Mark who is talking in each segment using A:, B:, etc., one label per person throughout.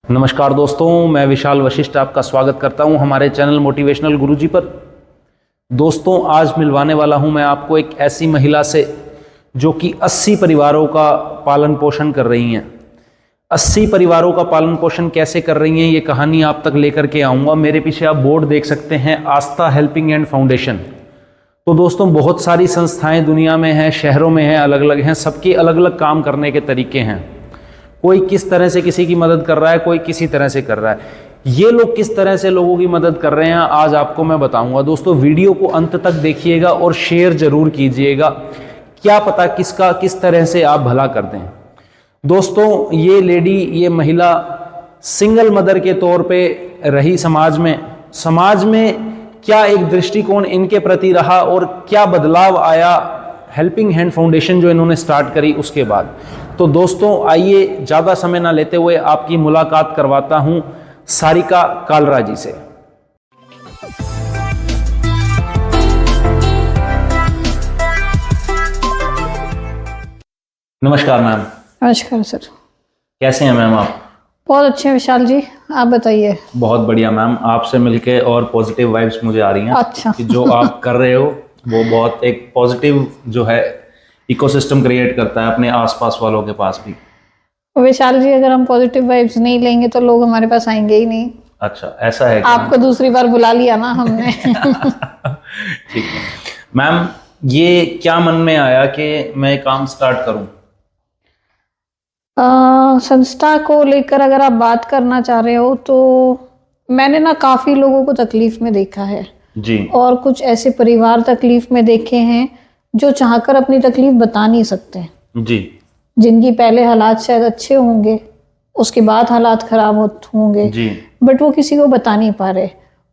A: नमस्कार दोस्तों, मैं विशाल वशिष्ठ आपका स्वागत करता हूं हमारे चैनल मोटिवेशनल गुरुजी पर। दोस्तों, आज मिलवाने वाला हूं मैं आपको एक ऐसी महिला से जो कि 80 परिवारों का पालन पोषण कर रही हैं। 80 परिवारों का पालन पोषण कैसे कर रही हैं, ये कहानी आप तक लेकर के आऊँगा। मेरे पीछे आप बोर्ड देख सकते हैं, आस्था हेल्पिंग एंड फाउंडेशन। तो दोस्तों, बहुत सारी संस्थाएँ दुनिया में हैं, शहरों में हैं, अलग अलग हैं, सबके अलग अलग काम करने के तरीके हैं। कोई किस तरह से किसी की मदद कर रहा है, कोई किसी तरह से कर रहा है। ये लोग किस तरह से लोगों की मदद कर रहे हैं आज आपको मैं बताऊंगा। दोस्तों, वीडियो को अंत तक देखिएगा और शेयर जरूर कीजिएगा, क्या पता किसका किस तरह से आप भला कर दें। दोस्तों, ये लेडी, ये महिला सिंगल मदर के तौर पे रही समाज में क्या एक दृष्टिकोण इनके प्रति रहा और क्या बदलाव आया हेल्पिंग हैंड फाउंडेशन जो इन्होंने स्टार्ट करी उसके बाद। तो दोस्तों, आइए ज़्यादा समय ना लेते हुए आपकी मुलाकात करवाता हूं सारिका कालरा जी से। नमस्कार मैम।
B: नमस्कार सर।
A: कैसे हैं मैम आप?
B: बहुत अच्छे हैं विशाल जी, आप बताइए।
A: बहुत बढ़िया मैम, आपसे मिलके और पॉजिटिव वाइब्स मुझे आ रही हैं।
B: अच्छा।
A: कि जो आप कर रहे हो वो बहुत एक पॉजिटिव जो है इकोसिस्टम क्रिएट करता है अपने आसपास वालों के पास भी।
B: विशाल जी, अगर हम पॉजिटिव वाइब्स नहीं लेंगे तो लोग हमारे पास आएंगे ही नहीं।
A: अच्छा, ऐसा है?
B: आपको दूसरी बार बुला लिया ना हमने।
A: ठीक है मैम, ये क्या मन में आया कि मैं काम स्टार्ट करूं?
B: संस्था को लेकर अगर आप बात करना चाह रहे हो तो मैंने ना काफ़ी लोगों को तकलीफ में देखा है
A: जी,
B: और कुछ ऐसे परिवार तकलीफ में देखे हैं जो चाहकर अपनी तकलीफ बता नहीं सकते
A: जी,
B: जिनकी पहले हालात शायद अच्छे होंगे, उसके बाद हालात खराब होंगे
A: जी,
B: बट वो किसी को बता नहीं पा रहे।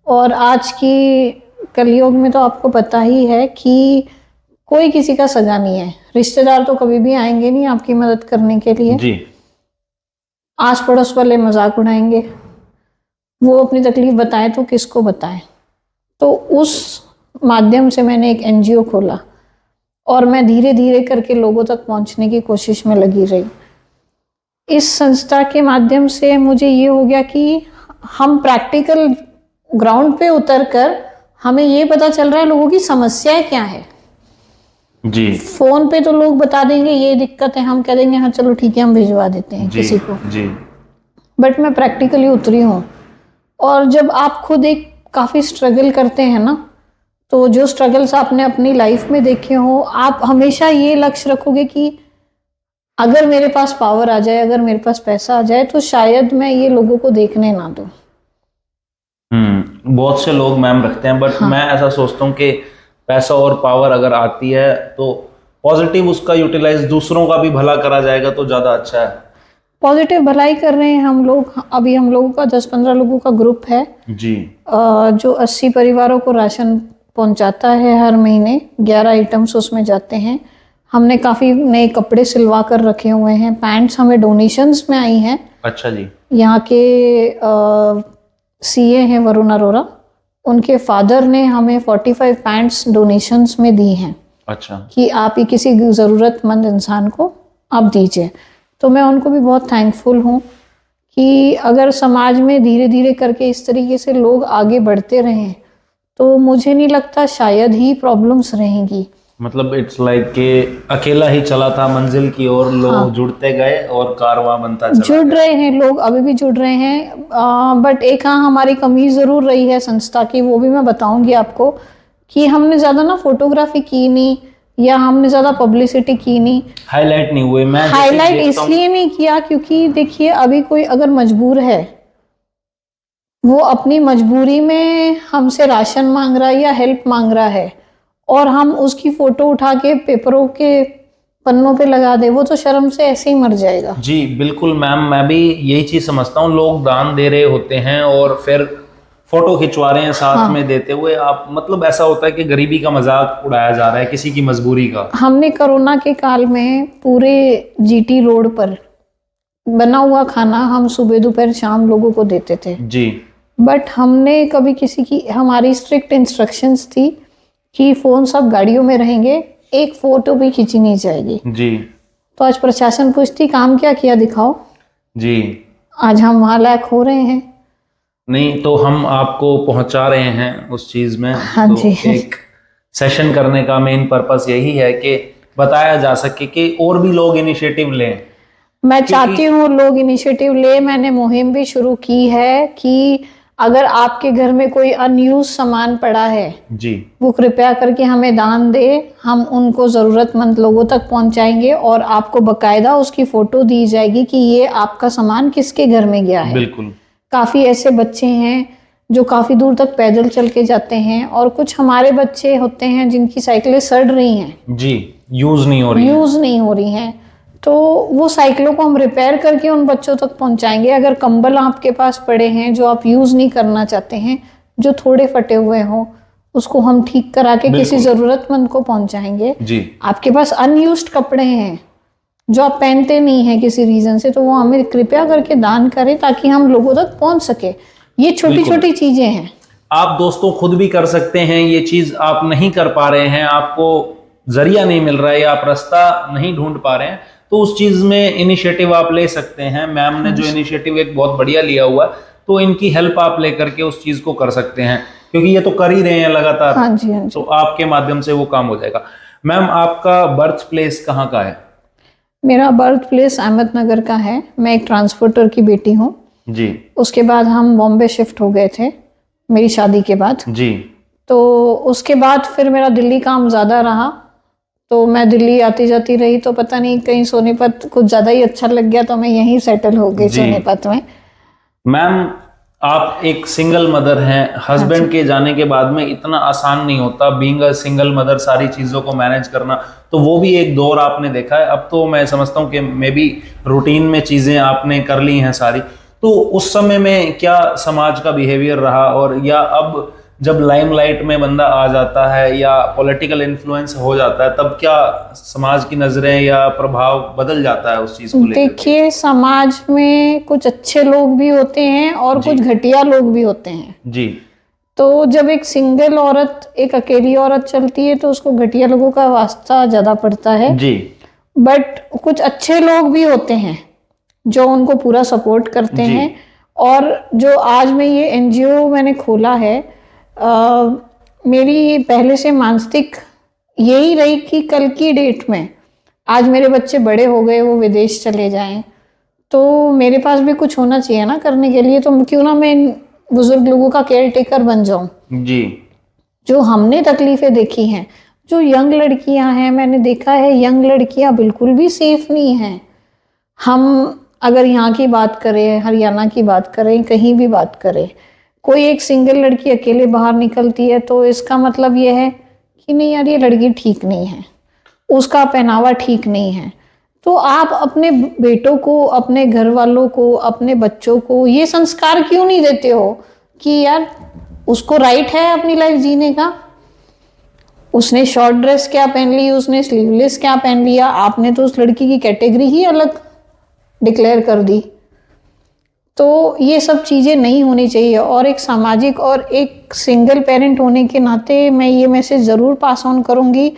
B: और आज की कलयुग में तो आपको पता ही है कि कोई किसी का सगा नहीं है। रिश्तेदार तो कभी भी आएंगे नहीं आपकी मदद करने के लिए
A: जी,
B: आस पड़ोस वाले मजाक उड़ाएंगे, वो अपनी तकलीफ बताएं तो किसको बताएं। तो उस माध्यम से मैंने एक एनजीओ खोला और मैं धीरे धीरे करके लोगों तक पहुंचने की कोशिश में लगी रही। इस संस्था के माध्यम से मुझे ये हो गया कि हम प्रैक्टिकल ग्राउंड पे उतरकर हमें ये पता चल रहा है लोगों की समस्याएं क्या है।
A: जी,
B: फोन पे तो लोग बता देंगे ये दिक्कत है, हम कह देंगे हाँ चलो ठीक है हम भिजवा देते हैं किसी को।
A: जी,
B: बट मैं प्रैक्टिकली उतरी हूँ और जब आप खुद एक काफ़ी स्ट्रगल करते हैं ना, तो जो स्ट्रगल्स आपने अपनी लाइफ में देखे हो, आप हमेशा ये लक्ष्य रखोगे कि अगर मेरे पास पावर आ जाए, अगर मेरे पास पैसा आ जाए तो शायद मैं ये लोगों को देखने ना दूं।
A: बहुत से लोग मैम रखते हैं, बट
B: हाँ।
A: मैं ऐसा सोचता हूँ कि पैसा और पावर अगर आती है तो पॉजिटिव उसका यूटिलाइज दूसरों का भी भला करा जाएगा तो ज़्यादा अच्छा है।
B: पॉजिटिव भलाई कर रहे हैं हम लोग। अभी हम लोगों का 10-15 लोगों का ग्रुप है
A: जी,
B: जो 80 परिवारों को राशन पहुंचाता है। हर महीने 11 आइटम्स उसमें जाते हैं। हमने काफ़ी नए कपड़े सिलवा कर रखे हुए हैं। पैंट्स हमें डोनेशंस में आई हैं।
A: अच्छा जी।
B: यहाँ के सीए हैं वरुण अरोरा, उनके फादर ने हमें 45 पैंट्स डोनेशंस में दी हैं।
A: अच्छा,
B: कि आप ही किसी ज़रूरतमंद इंसान को आप दीजिए। तो मैं उनको भी बहुत थैंकफुल हूँ कि अगर समाज में धीरे धीरे करके इस तरीके से लोग आगे बढ़ते रहें तो मुझे नहीं लगता शायद ही प्रॉब्लम्स रहेंगी।
A: मतलब इट्स लाइक कि अकेला ही चला था मंजिल की ओर, लोग जुड़ते गए और कारवां बनता चला
B: जुड़ रहे हैं लोग, अभी भी जुड़ रहे हैं। बट एक हाँ हमारी कमी ज़रूर रही है संस्था की, वो भी मैं बताऊंगी आपको कि हमने ज़्यादा ना फोटोग्राफी की नहीं या हमने ज़्यादा पब्लिसिटी की नहीं,
A: हाईलाइट नहीं हुए। मैं
B: हाईलाइट इसलिए नहीं किया क्योंकि देखिए अभी कोई अगर मजबूर है, वो अपनी मजबूरी में हमसे राशन मांग रहा है या हेल्प मांग रहा है और हम उसकी फोटो उठा के पेपरों के पन्नों पे लगा दे, वो तो शर्म से ऐसे ही मर जाएगा।
A: जी बिल्कुल मैम, मैं भी यही चीज समझता हूँ। लोग दान दे रहे होते हैं और फिर फोटो खिंचवा रहे हैं साथ में देते हुए। आप मतलब ऐसा होता है कि गरीबी का मजाक उड़ाया जा रहा है, किसी की मजबूरी का।
B: हमने कोरोना के काल में पूरे जीटी रोड पर बना हुआ खाना हम सुबह दोपहर शाम लोगों को देते थे।
A: जी,
B: बट हमने कभी किसी की, हमारी स्ट्रिक्ट इंस्ट्रक्शंस थी कि फोन सब गाड़ियों में रहेंगे, एक फोटो भी खींची नहीं जाएगी।
A: जी,
B: तो आज प्रशासन पूछती काम क्या किया दिखाओ।
A: जी,
B: आज हम वहाँ लायक हो रहे हैं।
A: नहीं तो हम आपको पहुंचा रहे हैं उस चीज में।
B: हाँ
A: तो
B: जी।
A: एक सेशन करने का मेन पर्पस यही है कि बताया जा सके कि और भी लोग इनिशिएटिव लें।
B: मैं
A: क्योंकि
B: चाहती हूँ लोग इनिशिएटिव ले। मैंने मुहिम भी शुरू की है कि अगर आपके घर में कोई अनयूज सामान पड़ा है
A: जी
B: वो कृपया करके हमें दान दे। हम उनको ज़रूरतमंद लोगों तक पहुंचाएंगे और आपको बकायदा उसकी फ़ोटो दी जाएगी कि ये आपका सामान किसके घर में गया है।
A: बिल्कुल।
B: काफ़ी ऐसे बच्चे हैं जो काफ़ी दूर तक पैदल चल के जाते हैं, और कुछ हमारे बच्चे होते हैं जिनकी साइकिलें सड़ रही हैं,
A: जी यूज नहीं हो रही है।
B: यूज़ नहीं हो रही हैं, तो वो साइकिलों को हम रिपेयर करके उन बच्चों तक पहुंचाएंगे। अगर कंबल आपके पास पड़े हैं जो आप यूज़ नहीं करना चाहते हैं, जो थोड़े फटे हुए हों, उसको हम ठीक करा के किसी
A: बिल्कुल।
B: ज़रूरतमंद को पहुंचाएंगे।
A: जी
B: आपके पास अनयूज्ड कपड़े हैं जो आप पहनते नहीं हैं किसी रीज़न से, तो वो हमें कृपया करके दान करें ताकि हम लोगों तक पहुंच सके। ये छोटी
A: बिल्कुल।
B: छोटी चीज़ें हैं।
A: आप दोस्तों खुद भी कर सकते हैं ये चीज। आप नहीं कर पा रहे हैं, आपको जरिया नहीं मिल रहा है या आप रास्ता नहीं ढूंढ पा रहे हैं, तो उस चीज में इनिशिएटिव आप ले सकते हैं। मैम ने जो इनिशिएटिव एक बहुत बढ़िया लिया हुआ है, तो इनकी हेल्प आप लेकर के उस चीज को कर सकते हैं, क्योंकि ये तो कर ही रहे हैं लगातार।
B: हाँ जी, हाँ जी।
A: तो आपके माध्यम से वो काम हो जाएगा। मैम आपका बर्थ प्लेस कहाँ का है?
B: मेरा बर्थ प्लेस अहमदनगर का है। मैं एक ट्रांसपोर्टर की बेटी हूँ।
A: जी
B: उसके बाद हम बॉम्बे शिफ्ट हो गए थे मेरी शादी के बाद।
A: जी
B: तो उसके बाद फिर मेरा दिल्ली काम ज़्यादा रहा, तो मैं दिल्ली आती जाती रही। तो पता नहीं कहीं सोनीपत कुछ ज़्यादा ही अच्छा लग गया, तो मैं यहीं सेटल हो गई
A: जी।
B: सोनीपत में।
A: मैम आप एक सिंगल मदर हैं, हस्बैंड के जाने के बाद में इतना आसान नहीं होता बीइंग अ सिंगल मदर सारी चीज़ों को मैनेज करना। तो वो भी एक दौर आपने देखा है। अब तो मैं समझता हूँ कि मे बी रूटीन में चीज़ें आपने कर ली हैं सारी। तो उस समय में क्या समाज का बिहेवियर रहा, और या अब जब लाइमलाइट में बंदा आ जाता है या पॉलिटिकल इन्फ्लुएंस हो जाता है, तब क्या समाज की नज़रें या प्रभाव बदल जाता है उस चीज़ को लेकर के?
B: देखिए, समाज में कुछ अच्छे लोग भी होते हैं और
A: जी
B: कुछ घटिया लोग भी होते हैं।
A: जी
B: तो जब एक सिंगल औरत, एक अकेली औरत चलती है तो उसको घटिया लोगों का वास्ता ज़्यादा पड़ता है।
A: जी
B: बट कुछ अच्छे लोग भी होते हैं जो उनको पूरा सपोर्ट करते
A: जी
B: हैं। और जो आज मैं ये एनजीओ मैंने खोला है, मेरी पहले से मानसिक यही रही कि कल की डेट में, आज मेरे बच्चे बड़े हो गए, वो विदेश चले जाएं, तो मेरे पास भी कुछ होना चाहिए ना करने के लिए। तो क्यों ना मैं इन बुजुर्ग लोगों का केयर टेकर बन जाऊं।
A: जी
B: जो हमने तकलीफें देखी हैं, जो यंग लड़कियां हैं, मैंने देखा है यंग लड़कियां बिल्कुल भी सेफ नहीं हैं। हम अगर यहाँ की बात करें, हरियाणा की बात करें, कहीं भी बात करें, कोई एक सिंगल लड़की अकेले बाहर निकलती है तो इसका मतलब ये है कि नहीं यार, ये लड़की ठीक नहीं है, उसका पहनावा ठीक नहीं है। तो आप अपने बेटों को, अपने घर वालों को, अपने बच्चों को ये संस्कार क्यों नहीं देते हो कि यार उसको राइट है अपनी लाइफ जीने का। उसने शॉर्ट ड्रेस क्या पहन ली, उसने स्लीवलेस क्या पहन लिया, आपने तो उस लड़की की कैटेगरी ही अलग डिक्लेयर कर दी। तो ये सब चीज़ें नहीं होनी चाहिए। और एक सामाजिक और एक सिंगल पेरेंट होने के नाते मैं ये मैसेज ज़रूर पास ऑन करूँगी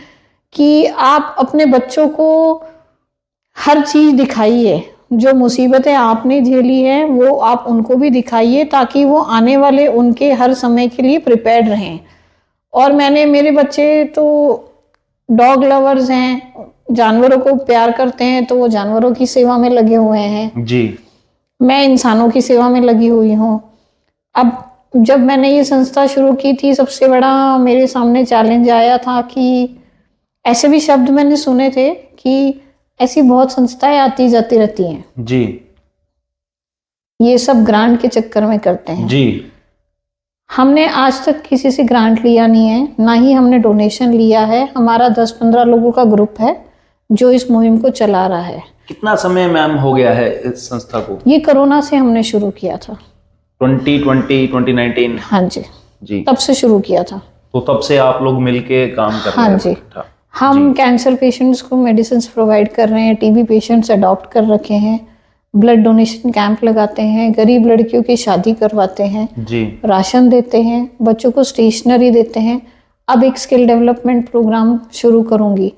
B: कि आप अपने बच्चों को हर चीज़ दिखाइए। जो मुसीबतें आपने झेली हैं वो आप उनको भी दिखाइए, ताकि वो आने वाले उनके हर समय के लिए प्रिपेयर्ड रहें। और मेरे बच्चे तो डॉग लवर्स हैं, जानवरों को प्यार करते हैं, तो वो जानवरों की सेवा में लगे हुए हैं।
A: जी
B: मैं इंसानों की सेवा में लगी हुई हूँ। अब जब मैंने ये संस्था शुरू की थी, सबसे बड़ा मेरे सामने चैलेंज आया था कि ऐसे भी शब्द मैंने सुने थे कि ऐसी बहुत संस्थाएं आती जाती रहती हैं,
A: जी
B: ये सब ग्रांट के चक्कर में करते हैं।
A: जी
B: हमने आज तक किसी से ग्रांट लिया नहीं है, ना ही हमने डोनेशन लिया है। हमारा 10-15 लोगों का ग्रुप है जो इस मुहिम को चला रहा है।
A: कितना समय मैम हो गया है इस संस्था को?
B: ये कोरोना से हमने शुरू किया था।
A: 2020 2019?
B: हाँ जी,
A: जी।
B: तब से शुरू किया था।
A: तो तब से आप लोग मिलके काम कर रहे
B: हाँ
A: हैं?
B: जी।
A: अच्छा।
B: हम कैंसर पेशेंट्स को मेडिसिन प्रोवाइड कर रहे हैं, टीबी पेशेंट्स अडॉप्ट कर रखे हैं, ब्लड डोनेशन कैंप लगाते हैं, गरीब लड़कियों की शादी करवाते हैं,
A: जी
B: राशन देते हैं, बच्चों को स्टेशनरी देते हैं। अब एक स्किल डेवलपमेंट प्रोग्राम शुरू करूँगी।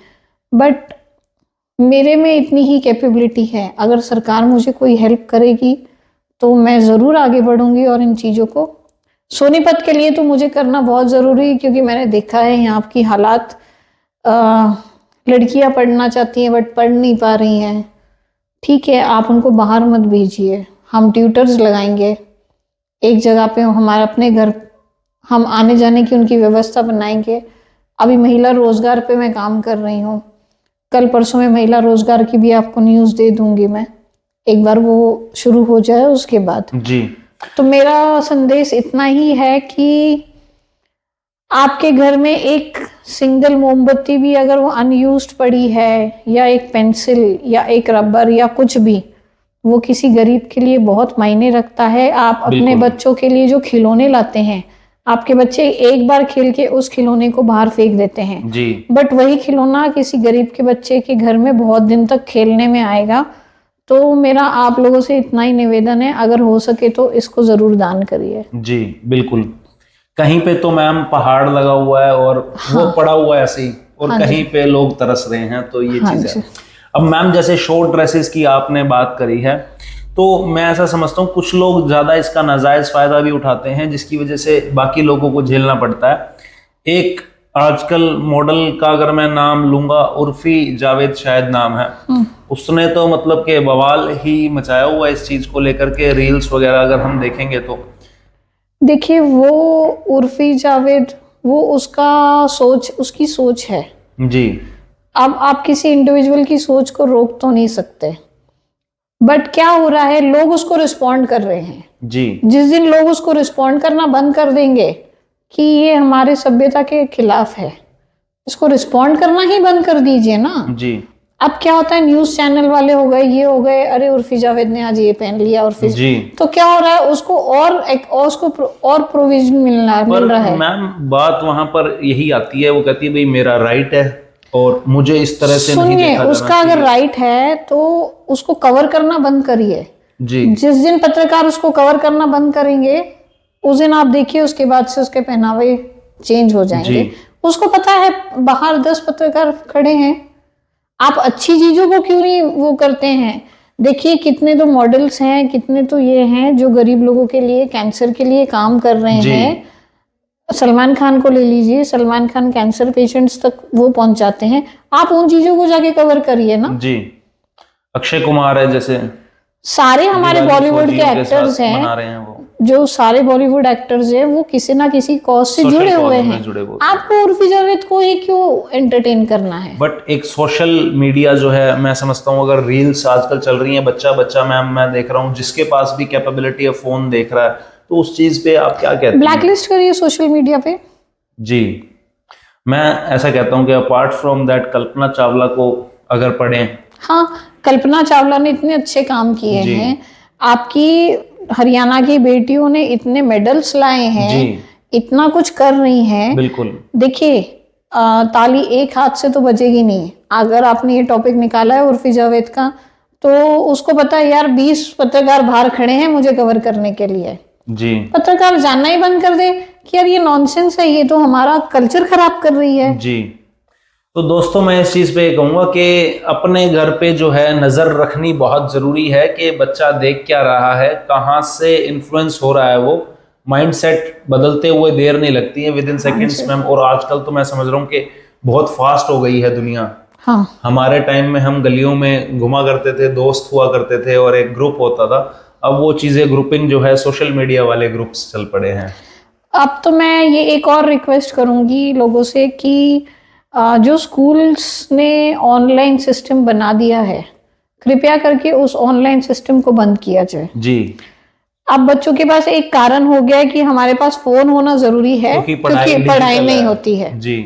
B: बट मेरे में इतनी ही कैपेबिलिटी है, अगर सरकार मुझे कोई हेल्प करेगी तो मैं ज़रूर आगे बढ़ूंगी और इन चीज़ों को सोनीपत के लिए तो मुझे करना बहुत ज़रूरी है, क्योंकि मैंने देखा है यहाँ की हालात। लड़कियाँ पढ़ना चाहती हैं बट पढ़ नहीं पा रही हैं। ठीक है, आप उनको बाहर मत भेजिए, हम ट्यूटर्स लगाएंगे एक जगह पे, हमारे अपने घर हम आने जाने की उनकी व्यवस्था बनाएंगे। अभी महिला रोजगार पे मैं काम कर रही हूँ, कल परसों में महिला रोजगार की भी आपको न्यूज़ दे दूंगी मैं, एक बार वो शुरू हो जाए उसके बाद।
A: जी।
B: तो मेरा संदेश इतना ही है कि आपके घर में एक सिंगल मोमबत्ती भी अगर वो अनयूज्ड पड़ी है, या एक पेंसिल या एक रबर या कुछ भी, वो किसी गरीब के लिए बहुत मायने रखता है। आप अपने
A: बिल्कुल।
B: बच्चों के लिए जो खिलौने लाते हैं, आपके बच्चे एक बार खेल के उस खिलौने को बाहर फेंक देते हैं,
A: जी।
B: बट वही खिलौना किसी गरीब के बच्चे के घर में बहुत दिन तक खेलने में आएगा। तो मेरा आप लोगों से इतना ही निवेदन है, अगर हो सके तो इसको जरूर दान करिए।
A: जी बिल्कुल। कहीं पे तो मैम पहाड़ लगा हुआ है और वो पड़ा हुआ है ऐसे ही, और
B: हाँ
A: कहीं पे लोग तरस रहे हैं, तो ये
B: हाँ
A: चीज
B: जी।
A: है। अब मैम जैसे शॉर्ट ड्रेसेस की आपने बात करी है, तो मैं ऐसा समझता हूँ कुछ लोग ज्यादा इसका नाजायज फायदा भी उठाते हैं, जिसकी वजह से बाकी लोगों को झेलना पड़ता है। एक आजकल मॉडल का अगर मैं नाम लूंगा, उर्फी जावेद शायद नाम है, उसने तो मतलब के बवाल ही मचाया हुआ इस चीज को लेकर के, रील्स वगैरह अगर हम देखेंगे तो।
B: देखिए, वो उर्फी जावेद, वो उसकी सोच है।
A: जी।
B: अब आप किसी इंडिविजुअल की सोच को रोक तो नहीं सकते, बट क्या हो रहा है, लोग उसको रिस्पॉन्ड कर रहे हैं।
A: जी।
B: जिस दिन लोग उसको रिस्पॉन्ड करना बंद कर देंगे कि ये हमारे सभ्यता के खिलाफ है, इसको रिस्पॉन्ड करना ही बंद कर दीजिए ना।
A: जी।
B: अब क्या होता है, न्यूज चैनल वाले हो गए, ये हो गए, अरे उर्फी जावेद ने आज ये पहन लिया, उर्फी
A: जी।
B: तो क्या हो रहा है, उसको और प्रोविजन मिल रहा है।
A: मैम बात वहां पर यही आती है, वो कहती है भाई मेरा राइट है और मुझे इस तरह से नहीं
B: सुनिए,
A: देखा जाना
B: उसका अगर राइट है तो उसको कवर करना बंद करिए।
A: जी।
B: जिस दिन पत्रकार उसको कवर करना बंद करेंगे, उस दिन आप देखिए उसके बाद से उसके पहनावे चेंज हो जाएंगे।
A: जी।
B: उसको पता है बाहर 10 पत्रकार खड़े हैं, आप अच्छी चीजों को क्यों नहीं वो करते हैं। देखिए कितने तो मॉडल्स हैं, कितने तो ये हैं जो गरीब लोगों के लिए, कैंसर के लिए काम कर रहे
A: जी।
B: हैं। सलमान खान को ले लीजिए, सलमान खान कैंसर पेशेंट्स तक वो पहुंचाते हैं, आप उन चीजों को जाके कवर करिए ना।
A: जी। अक्षय कुमार है जैसे,
B: सारे हमारे
A: दिवाली
B: बॉलीवुड के
A: फौजियों के
B: एक्टर्स
A: साथ
B: हैं,
A: मना रहे हैं वो,
B: जो सारे बॉलीवुड एक्टर्स हैं वो किसी ना किसी कॉज से
A: सोशल
B: जुड़े
A: कॉज
B: हुए
A: में
B: हैं।
A: जुड़े हुए।
B: आपको उर्फी जावेद को ही क्यों एंटरटेन करना है।
A: बट एक सोशल मीडिया जो है, मैं समझता हूँ अगर रील्स आजकल चल रही हैं, बच्चा बच्चा मैम मैं देख रहा हूँ जिसके पास भी कैपेबिलिटी है फोन देख रहा है, तो उस चीज पे आप क्या कहते हैं?
B: ब्लैकलिस्ट करिए सोशल मीडिया पे।
A: जी। मैं ऐसा कहता हूँ कि apart from that Kalpana Chawla को अगर पढ़ें।
B: हाँ, कल्पना चावला ने इतने अच्छे काम किए
A: जी।
B: हैं, आपकी हरियाणा की बेटियों ने इतने मेडल्स लाए हैं,
A: जी।
B: इतना कुछ कर रही हैं।
A: बिल्कुल।
B: देखिए, ताली एक हाथ से तो बजेगी नहीं। अगर आपने ये टॉपिक निकाला है उर्फी जावेद का, तो उसको पता है यार 20 पत्रकार बाहर खड़े हैं मुझे कवर करने के लिए।
A: जी।
B: पत्रकार जानना ही बंद कर दे कि यार ये नॉनसेंस है, ये तो हमारा कल्चर खराब कर रही है।
A: जी। तो दोस्तों मैं इस चीज पे कहूंगा कि अपने घर पे जो है नजर रखनी बहुत जरूरी है कि बच्चा देख क्या रहा है, कहाँ से इन्फ्लुएंस हो रहा है, वो माइंडसेट बदलते हुए देर नहीं लगती है, विद इन सेकेंड्स मैम। और आजकल तो मैं समझ रहा हूँ कि बहुत फास्ट हो गई है दुनिया।
B: हाँ,
A: हमारे टाइम में हम गलियों में घुमा करते थे, दोस्त हुआ करते थे और एक ग्रुप होता था, अब वो चीजें ग्रुपिंग जो है सोशल मीडिया वाले ग्रुप्स चल पड़े हैं।
B: अब तो मैं ये एक और रिक्वेस्ट करूंगी लोगों से कि जो स्कूल्स ने ऑनलाइन सिस्टम बना दिया है, कृपया करके उस ऑनलाइन सिस्टम को बंद किया जाए।
A: जी।
B: अब बच्चों के पास एक कारण हो गया है कि हमारे पास फोन होना जरूरी है,
A: क्योंकि
B: क्योंकि पढ़ाई
A: डिजिटल
B: नहीं होती है।
A: जी।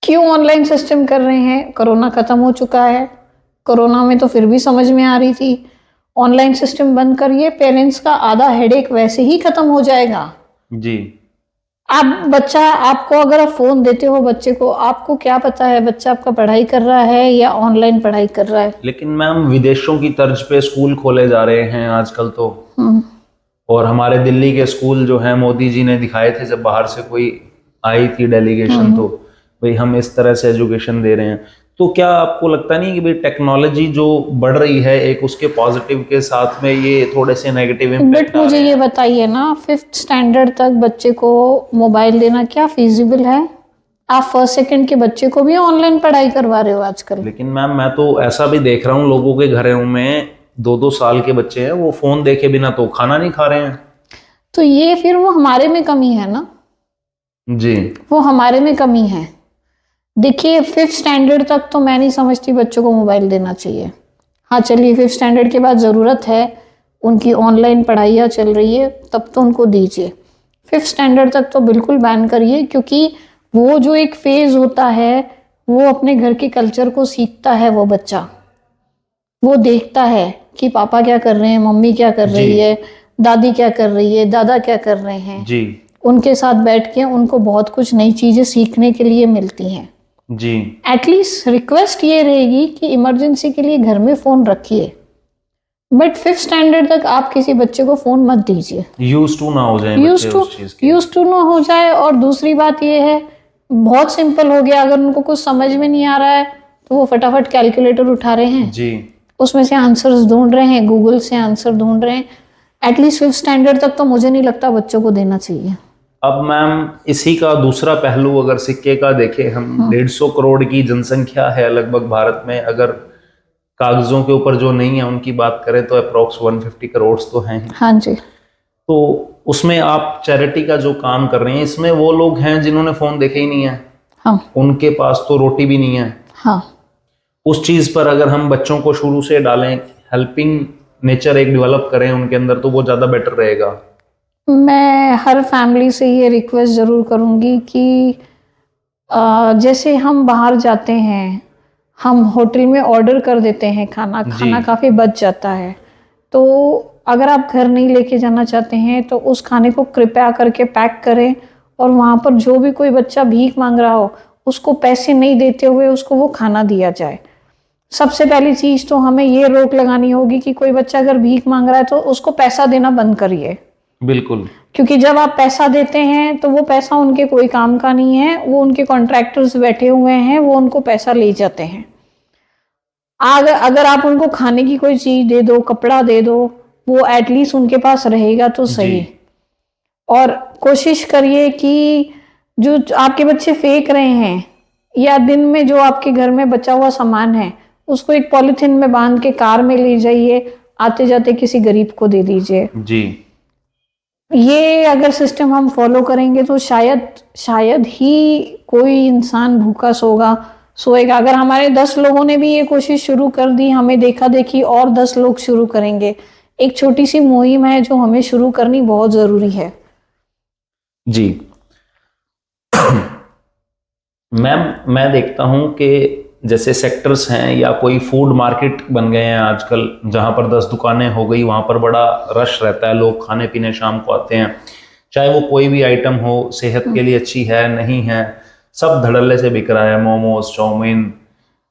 B: क्यों ऑनलाइन सिस्टम कर रहे हैं? कोरोना खत्म हो चुका है, कोरोना में तो फिर भी समझ में आ रही थी। ऑनलाइन सिस्टम बंद करिए, पेरेंट्स का आधा हेडेक वैसे ही खत्म हो जाएगा।
A: जी।
B: आप बच्चा, आपको अगर आप फोन देते हो बच्चे को, आपको क्या पता है बच्चा आपका पढ़ाई कर रहा है या ऑनलाइन पढ़ाई कर रहा है।
A: लेकिन मैम विदेशों की तर्ज पे स्कूल खोले जा रहे हैं आजकल तो, और हमारे दिल्ली के स्कूल जो हैं मोदी जी ने दिखाए थे जब बाहर से कोई आई थी डेलीगेशन, तो भाई हम इस तरह से एजुकेशन दे रहे हैं। तो क्या आपको लगता नहीं कि भाई टेक्नोलॉजी जो बढ़ रही है एक उसके पॉजिटिव के साथ में ये थोड़े से नेगेटिव इम्पैक्ट
B: बट मुझे ये बताइए ना, 5th स्टैंडर्ड तक बच्चे को मोबाइल देना क्या फिजिबल है? आप फर्स्ट सेकंड के बच्चे को भी ऑनलाइन पढ़ाई करवा रहे हो आजकल।
A: लेकिन मैम मैं तो ऐसा भी देख रहा हूँ लोगों के घरों में 2-2 साल के बच्चे हैं, वो फोन देखे बिना तो खाना नहीं खा रहे हैं।
B: तो ये फिर वो हमारे में कमी है ना,
A: जी।
B: वो हमारे में कमी है। देखिए 5th स्टैंडर्ड तक तो मैं नहीं समझती बच्चों को मोबाइल देना चाहिए। हाँ चलिए 5th स्टैंडर्ड के बाद ज़रूरत है, उनकी ऑनलाइन पढ़ाइयाँ चल रही है, तब तो उनको दीजिए। 5th स्टैंडर्ड तक तो बिल्कुल बैन करिए, क्योंकि वो जो एक फेज़ होता है वो अपने घर के कल्चर को सीखता है। वो बच्चा वो देखता है कि पापा क्या कर रहे हैं, मम्मी क्या कर रही है, दादी क्या कर रही है, दादा क्या कर रहे हैं।
A: जी।
B: उनके साथ बैठ के उनको बहुत कुछ नई चीज़ें सीखने के लिए मिलती हैं।
A: जी।
B: एटलीस्ट रिक्वेस्ट ये रहेगी कि इमरजेंसी के लिए घर में फ़ोन रखिए, बट 5th स्टैंडर्ड तक आप किसी बच्चे को फ़ोन मत दीजिए।
A: यूज टू ना हो जाए बच्चे उस चीज के।
B: यूज टू ना हो जाए। और दूसरी बात ये है, बहुत सिंपल हो गया, अगर उनको कुछ समझ में नहीं आ रहा है तो वो फटाफट कैलकुलेटर उठा रहे हैं,
A: जी।
B: उसमें से आंसर्स ढूंढ रहे हैं, गूगल से आंसर ढूंढ रहे हैं। एटलीस्ट 5th स्टैंडर्ड तक तो मुझे नहीं लगता बच्चों को देना चाहिए।
A: अब मैम इसी का दूसरा पहलू अगर सिक्के का देखें हम, 150 करोड़ की जनसंख्या है लगभग भारत में। अगर कागजों के ऊपर जो नहीं है उनकी बात करें तो अप्रोक्स 150 करोड़ तो हैं ही।
B: हाँ जी।
A: तो उसमें आप चैरिटी का जो काम कर रहे हैं, इसमें वो लोग हैं जिन्होंने फोन देखे ही नहीं है,
B: हाँ
A: उनके पास तो रोटी भी नहीं है।
B: हाँ।
A: उस चीज पर अगर हम बच्चों को शुरू से डालें, हेल्पिंग नेचर एक डेवलप करें उनके अंदर, तो वो ज्यादा बेटर रहेगा।
B: मैं हर फैमिली से ये रिक्वेस्ट ज़रूर करूँगी कि जैसे हम बाहर जाते हैं, हम होटल में ऑर्डर कर देते हैं खाना, खाना काफ़ी बच जाता है। तो अगर आप घर नहीं लेके जाना चाहते हैं तो उस खाने को कृपया करके पैक करें, और वहाँ पर जो भी कोई बच्चा भीख मांग रहा हो उसको पैसे नहीं देते हुए उसको वो खाना दिया जाए। सबसे पहली चीज़ तो हमें ये रोक लगानी होगी कि कोई बच्चा अगर भीख मांग रहा है तो उसको पैसा देना बंद करिए।
A: बिल्कुल।
B: क्योंकि जब आप पैसा देते हैं तो वो पैसा उनके कोई काम का नहीं है, वो उनके कॉन्ट्रैक्टर्स बैठे हुए हैं, वो उनको पैसा ले जाते हैं। अगर आप उनको खाने की कोई चीज़ दे दो, कपड़ा दे दो, वो एटलीस्ट उनके पास रहेगा तो सही। और कोशिश करिए कि जो आपके बच्चे फेंक रहे हैं या दिन में जो आपके घर में बचा हुआ सामान है उसको एक पॉलीथिन में बांध के कार में ले जाइए, आते जाते किसी गरीब को दे दीजिए।
A: जी।
B: ये अगर सिस्टम हम फॉलो करेंगे तो शायद ही कोई इंसान भूखा सोएगा। अगर हमारे 10 लोगों ने भी ये कोशिश शुरू कर दी, हमें देखा देखी और 10 लोग शुरू करेंगे। एक छोटी सी मुहिम है जो हमें शुरू करनी बहुत ज़रूरी है।
A: जी। मैम मैं देखता हूं कि जैसे सेक्टर्स हैं या कोई फूड मार्केट बन गए हैं आजकल, जहां पर 10 दुकानें हो गई, वहां पर बड़ा रश रहता है, लोग खाने पीने शाम को आते हैं, चाहे वो कोई भी आइटम हो, सेहत के लिए अच्छी है नहीं है, सब धड़ल्ले से बिक रहा है। Momos, chowmein,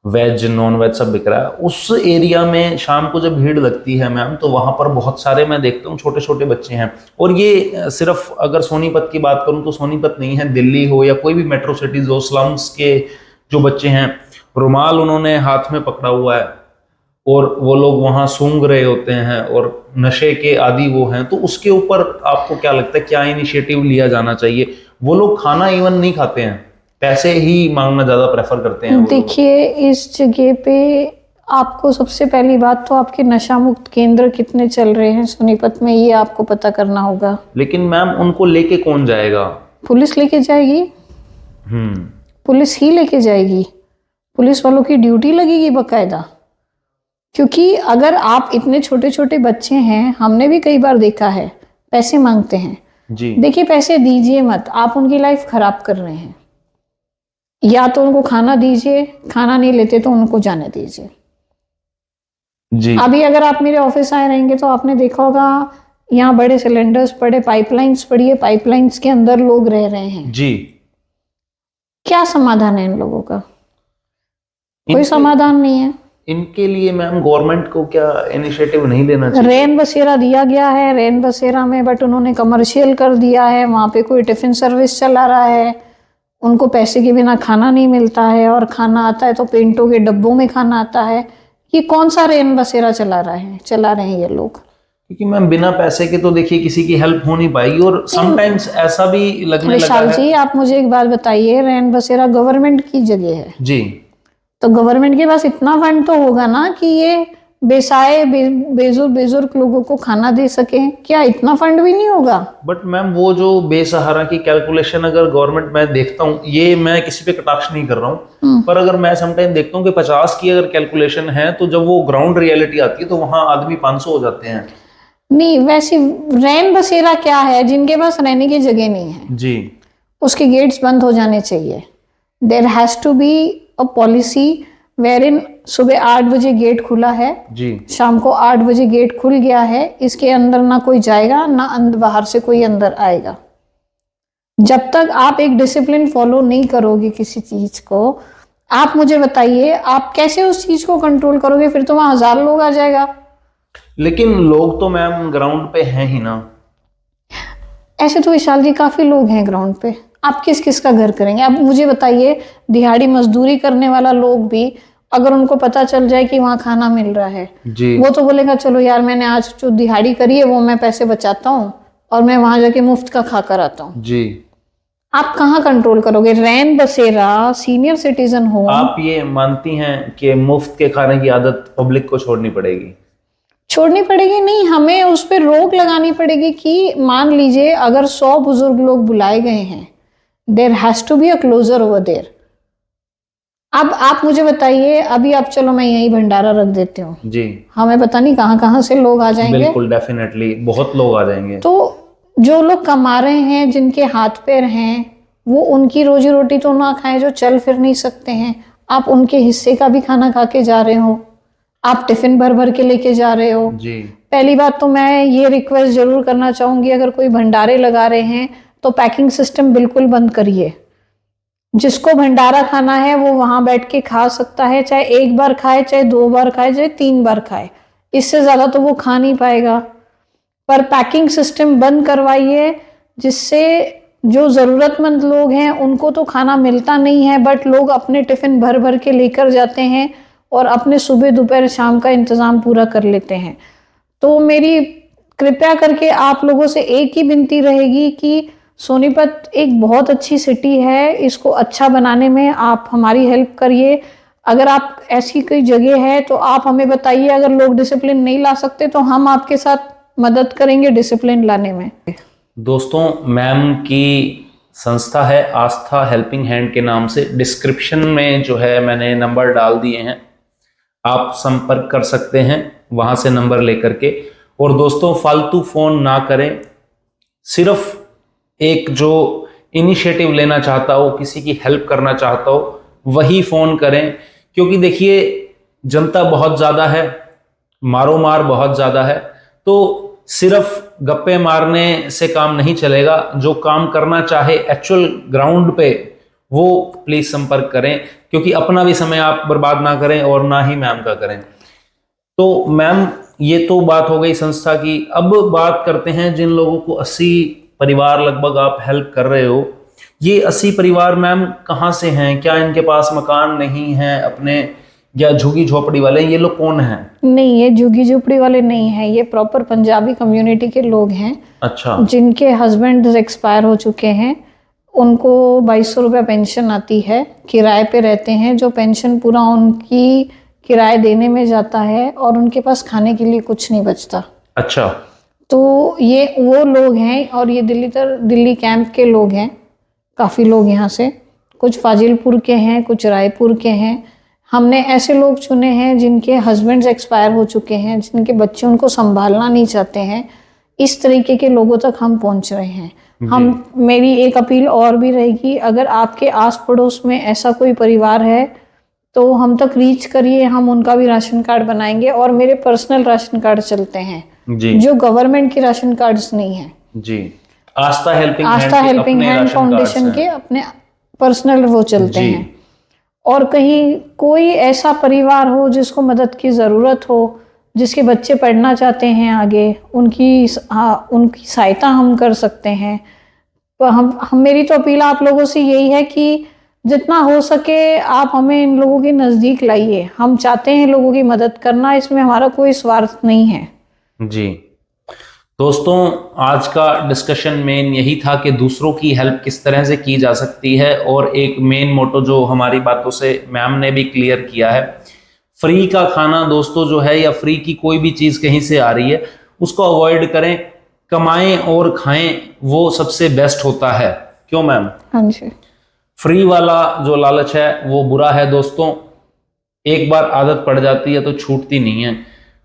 A: veg, non veg सब बिक रहा है। उस एरिया में शाम को जब भीड़ लगती है मैम, तो वहां पर बहुत सारे मैं देखता हूँ छोटे छोटे बच्चे हैं। और ये सिर्फ अगर सोनीपत की बात करूँ तो सोनीपत नहीं है, दिल्ली हो या कोई भी मेट्रो सिटीज हो, स्लम्स के जो बच्चे हैं, रुमाल उन्होंने हाथ में पकड़ा हुआ है और वो लोग वहां सूंघ रहे होते हैं और नशे के आदी वो हैं। तो उसके ऊपर आपको क्या लगता है, क्या इनिशिएटिव लिया जाना चाहिए? वो लोग खाना इवन नहीं खाते हैं, पैसे ही मांगना ज्यादा प्रेफर करते हैं।
B: देखिए इस जगह पे आपको सबसे पहली बात तो आपके नशा मुक्त केंद्र कितने चल रहे हैं सोनीपत में, ये आपको पता करना होगा।
A: लेकिन मैम उनको लेके कौन जाएगा?
B: पुलिस लेके जाएगी। पुलिस ही लेके जाएगी, पुलिस वालों की ड्यूटी लगेगी बकायदा। क्योंकि अगर आप इतने छोटे छोटे बच्चे हैं, हमने भी कई बार देखा है, पैसे मांगते हैं
A: जी।
B: देखिए पैसे दीजिए मत, आप उनकी लाइफ खराब कर रहे हैं। या तो उनको खाना दीजिए, खाना नहीं लेते तो उनको जाने दीजिए
A: जी।
B: अभी अगर आप मेरे ऑफिस आए रहेंगे तो आपने देखा होगा यहाँ बड़े सिलेंडर्स पड़े, पाइपलाइंस पड़ी है, पाइपलाइंस के अंदर लोग रह रहे हैं।
A: जी।
B: क्या समाधान है इन लोगों का? कोई समाधान नहीं है।
A: इनके लिए मैम गवर्नमेंट को क्या इनिशिएटिव नहीं लेना चाहिए?
B: रेन बसेरा दिया गया है, रेन बसेरा में बट उन्होंने कमर्शियल कर दिया है, वहाँ पे कोई टिफिन सर्विस चला रहा है, उनको पैसे के बिना खाना नहीं मिलता है, और खाना आता है तो पेंटों के डब्बों में खाना आता है। ये कौन सा रैन बसेरा चला रहे हैं ये लोग।
A: क्योंकि मैम बिना पैसे के तो देखिए किसी की हेल्प हो नहीं पाएगी, और समटाइम्स ऐसा भी लगने लगा
B: विशाल
A: है।
B: जी, आप मुझे एक बात बताइए, रैन बसेरा गवर्नमेंट की जगह है,
A: जी,
B: तो गवर्नमेंट के पास इतना फंड तो होगा ना कि ये बेसहाय बेजुर्ग लोगों को खाना दे सके। क्या इतना फंड भी नहीं होगा?
A: बट मैम वो जो बेसहारा की कैलकुलेशन अगर गवर्नमेंट, मैं देखता हूँ, ये मैं किसी पे कटाक्ष नहीं कर रहा हूँ, पर अगर मैं समटाइम देखता हूँ कि 50 की अगर कैलकुलेशन है, तो जब वो ग्राउंड रियलिटी आती है तो वहां आदमी 500 हो जाते हैं।
B: नहीं, वैसे रैन बसेरा क्या है, जिनके पास रहने की जगह नहीं है
A: जी,
B: उसके गेट्स बंद हो जाने चाहिए। There has to be a policy wherein सुबह 8 बजे गेट खुला है,
A: जी,
B: शाम को 8 बजे गेट खुल गया है, इसके अंदर ना कोई जाएगा ना बाहर से कोई अंदर आएगा। जब तक आप एक डिसिप्लिन फॉलो नहीं करोगे किसी चीज को, आप मुझे बताइए आप कैसे उस चीज को कंट्रोल करोगे? फिर तो वहां 1000 लोग आ जाएगा।
A: लेकिन लोग तो मैम ग्राउंड पे हैं ही ना।
B: ऐसे तो विशाल जी काफी लोग हैं ग्राउंड पे, आप किस किस का घर करेंगे? आप मुझे बताइए, दिहाड़ी मजदूरी करने वाला लोग भी अगर उनको पता चल जाए कि वहां खाना मिल रहा है,
A: जी,
B: वो तो बोलेगा चलो यार, मैंने आज जो दिहाड़ी करी है वो मैं पैसे बचाता हूँ और मैं वहां जाके मुफ्त का खा कर आता हूँ।
A: जी।
B: आप कहाँ कंट्रोल करोगे? रैन बसेरा, सीनियर सिटीजन होम।
A: आप ये मानती हैं कि मुफ्त के खाने की आदत पब्लिक को छोड़नी पड़ेगी?
B: छोड़नी पड़ेगी नहीं, हमें उस पर रोक लगानी पड़ेगी कि मान लीजिए अगर 100 बुजुर्ग लोग बुलाए गए हैं, there has to be a closure over there. अब आप मुझे बताइए, अभी आप चलो मैं यही भंडारा रख देती हूँ,
A: जी,
B: हमें पता नहीं कहाँ कहाँ से लोग आ जाएंगे।
A: बिल्कुल, डेफिनेटली बहुत लोग आ जाएंगे।
B: तो जो लोग कमा रहे हैं, जिनके हाथ पैर हैं, वो उनकी रोजी रोटी तो ना खाएं, जो चल फिर नहीं सकते हैं। आप उनके हिस्से का भी खाना खा के जा रहे हो, आप टिफिन भर भर के लेके जा रहे हो।
A: जी,
B: पहली बात तो मैं ये रिक्वेस्ट जरूर करना चाहूंगी, अगर कोई भंडारे लगा रहे हैं तो पैकिंग सिस्टम बिल्कुल बंद करिए। जिसको भंडारा खाना है वो वहां बैठ के खा सकता है, चाहे एक बार खाए, चाहे 2 बार खाए, चाहे 3 बार खाए, इससे ज्यादा तो वो खा नहीं पाएगा। पर पैकिंग सिस्टम बंद करवाइए, जिससे जो जरूरतमंद लोग हैं उनको तो खाना मिलता नहीं है, बट लोग अपने टिफिन भर भर के लेकर जाते हैं और अपने सुबह दोपहर शाम का इंतजाम पूरा कर लेते हैं। तो मेरी कृपया करके आप लोगों से एक ही विनती रहेगी कि सोनीपत एक बहुत अच्छी सिटी है, इसको अच्छा बनाने में आप हमारी हेल्प करिए। अगर आप ऐसी कोई जगह है तो आप हमें बताइए, अगर लोग डिसिप्लिन नहीं ला सकते तो हम आपके साथ मदद करेंगे डिसिप्लिन लाने में।
A: दोस्तों, मैम की संस्था है आस्था हेल्पिंग हैंड के नाम से, डिस्क्रिप्शन में जो है मैंने नंबर डाल दिए हैं, आप संपर्क कर सकते हैं वहां से नंबर लेकर के। और दोस्तों, फालतू फोन ना करें, सिर्फ एक जो इनिशिएटिव लेना चाहता हो, किसी की हेल्प करना चाहता हो, वही फोन करें। क्योंकि देखिए जनता बहुत ज्यादा है, मारो मार बहुत ज्यादा है, तो सिर्फ गप्पे मारने से काम नहीं चलेगा। जो काम करना चाहे एक्चुअल ग्राउंड पे, वो प्लीज संपर्क करें, क्योंकि अपना भी समय आप बर्बाद ना करें और ना ही मैम का करें। तो मैम, ये तो बात हो गई संस्था की। अब बात करते हैं जिन लोगों को 80 परिवार लगभग आप हेल्प कर रहे हो। ये 80 परिवार मैम कहाँ से हैं? क्या इनके पास मकान नहीं है अपने, या झुग्गी झोपड़ी वाले? ये लोग कौन हैं?
B: नहीं, ये झुग्गी झोपड़ी वाले नहीं हैं, ये प्रॉपर पंजाबी कम्युनिटी के लोग हैं।
A: अच्छा,
B: जिनके हस्बैंड एक्सपायर हो चुके हैं, उनको 2200 रुपये पेंशन आती है, किराए पे रहते हैं, जो पेंशन पूरा उनकी किराए देने में जाता है और उनके पास खाने के लिए कुछ नहीं बचता।
A: अच्छा,
B: तो ये वो लोग हैं, और ये दिल्ली कैंप के लोग हैं। काफ़ी लोग यहाँ से, कुछ फाजिलपुर के हैं, कुछ रायपुर के हैं। हमने ऐसे लोग चुने हैं जिनके हस्बैंड्स एक्सपायर हो चुके हैं, जिनके बच्चे उनको संभालना नहीं चाहते हैं। इस तरीके के लोगों तक हम पहुंच रहे हैं। मेरी एक अपील और भी रहेगी, अगर आपके आस पड़ोस में ऐसा कोई परिवार है तो हम तक रीच करिए, हम उनका भी राशन कार्ड बनाएंगे। और मेरे पर्सनल राशन कार्ड चलते हैं
A: जी,
B: जो गवर्नमेंट के राशन कार्ड्स नहीं है।
A: जी, आस्था हेल्पिंग
B: हैंड फाउंडेशन के अपने पर्सनल वो चलते
A: जी।
B: हैं। और कहीं कोई ऐसा परिवार हो जिसको मदद की ज़रूरत हो, जिसके बच्चे पढ़ना चाहते हैं आगे, उनकी सहायता हम कर सकते हैं। तो हम मेरी तो अपील आप लोगों से यही है कि जितना हो सके आप हमें इन लोगों के नज़दीक लाइए। हम चाहते हैं लोगों की मदद करना, इसमें हमारा कोई स्वार्थ नहीं है।
A: जी दोस्तों, आज का डिस्कशन मेन यही था कि दूसरों की हेल्प किस तरह से की जा सकती है, और एक मेन मोटो जो हमारी बातों से मैम ने भी क्लियर किया है, फ्री का खाना दोस्तों जो है, या फ्री की कोई भी चीज़ कहीं से आ रही है उसको अवॉइड करें, कमाएं और खाएं, वो सबसे बेस्ट होता है। क्यों मैम?
B: हाँ जी।
A: फ्री वाला जो लालच है वो बुरा है दोस्तों, एक बार आदत पड़ जाती है तो छूटती नहीं है,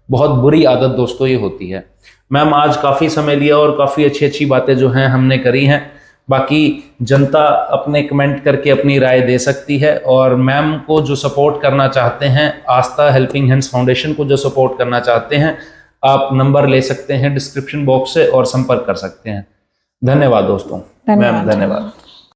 A: बहुत बुरी आदत दोस्तों ये होती है। मैम आज काफ़ी समय लिया और काफ़ी अच्छी अच्छी बातें जो हैं हमने करी हैं। बाकी जनता अपने कमेंट करके अपनी राय दे सकती है, और मैम को जो सपोर्ट करना चाहते हैं, आस्था हेल्पिंग हैंड्स फाउंडेशन को जो सपोर्ट करना चाहते हैं, आप नंबर ले सकते हैं डिस्क्रिप्शन बॉक्स से और संपर्क कर सकते हैं। धन्यवाद दोस्तों। मैम धन्यवाद।